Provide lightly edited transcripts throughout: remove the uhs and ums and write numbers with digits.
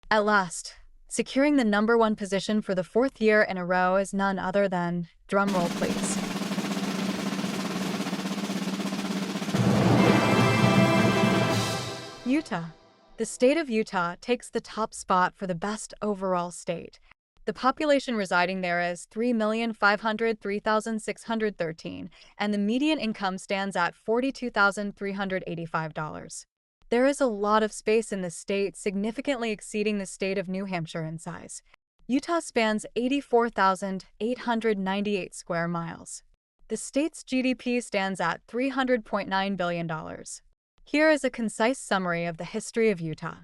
At last, securing the #1 position for the fourth year in a row is none other than, drumroll please, Utah. The state of Utah takes the top spot for the best overall state. The population residing there is 3,503,613, and the median income stands at $42,385. There is a lot of space in the state, significantly exceeding the state of New Hampshire in size. Utah spans 84,898 square miles. The state's GDP stands at $300.9 billion. Here is a concise summary of the history of Utah.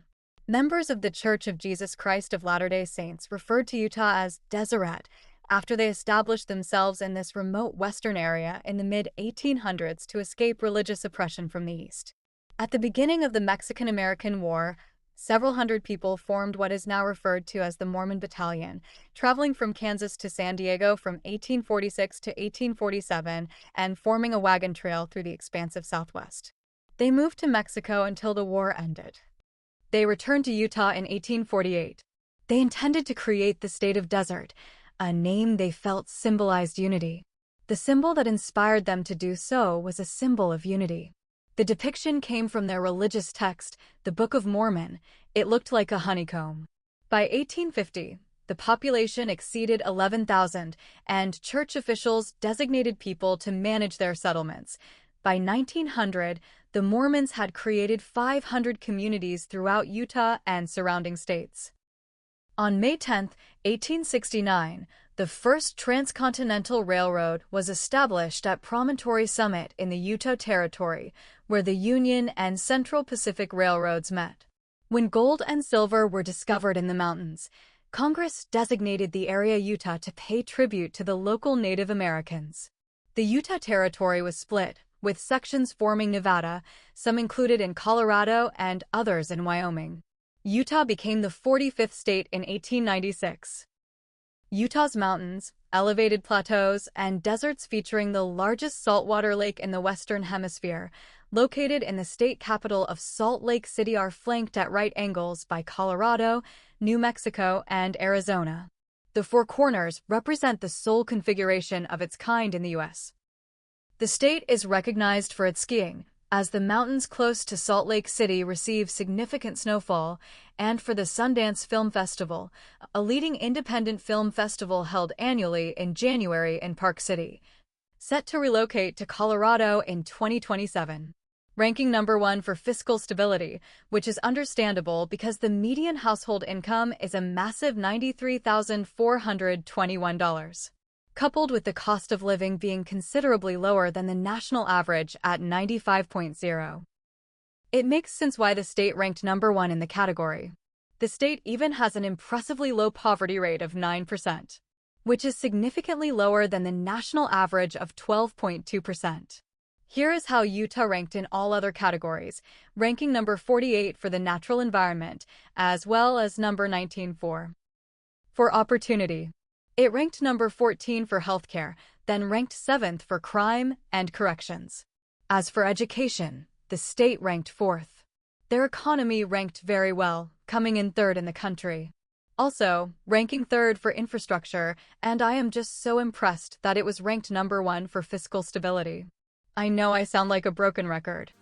Members of the Church of Jesus Christ of Latter-day Saints referred to Utah as Deseret after they established themselves in this remote western area in the mid-1800s to escape religious oppression from the east. At the beginning of the Mexican-American War, several hundred people formed what is now referred to as the Mormon Battalion, traveling from Kansas to San Diego from 1846 to 1847 and forming a wagon trail through the expansive Southwest. They moved to Mexico until the war ended. They returned to Utah in 1848. They intended to create the state of Desert, a name they felt symbolized unity. The symbol that inspired them to do so was a symbol of unity. The depiction came from their religious text, the Book of Mormon. It looked like a honeycomb. By 1850, the population exceeded 11,000, and church officials designated people to manage their settlements. By 1900, the Mormons had created 500 communities throughout Utah and surrounding states. On May 10, 1869, the first transcontinental railroad was established at Promontory Summit in the Utah Territory, where the Union and Central Pacific Railroads met. When gold and silver were discovered in the mountains, Congress designated the area Utah to pay tribute to the local Native Americans. The Utah Territory was split, with sections forming Nevada, some included in Colorado and others in Wyoming. Utah became the 45th state in 1896. Utah's mountains, elevated plateaus, and deserts featuring the largest saltwater lake in the Western Hemisphere, located in the state capital of Salt Lake City, are flanked at right angles by Colorado, New Mexico, and Arizona. The Four Corners represent the sole configuration of its kind in the U.S. The state is recognized for its skiing, as the mountains close to Salt Lake City receive significant snowfall, and for the Sundance Film Festival, a leading independent film festival held annually in January in Park City, set to relocate to Colorado in 2027. Ranking #1 for fiscal stability, which is understandable because the median household income is a massive $93,421. Coupled with the cost of living being considerably lower than the national average at 95.0. It makes sense why the state ranked #1 in the category. The state even has an impressively low poverty rate of 9%, which is significantly lower than the national average of 12.2%. Here is how Utah ranked in all other categories, ranking number 48 for the natural environment, as well as number 19 for opportunity. It ranked number 14 for healthcare, then ranked 7th for crime and corrections. As for education, the state ranked 4th. Their economy ranked very well, coming in 3rd in the country. Also, ranking 3rd for infrastructure, and I am just so impressed that it was ranked #1 for fiscal stability. I know I sound like a broken record,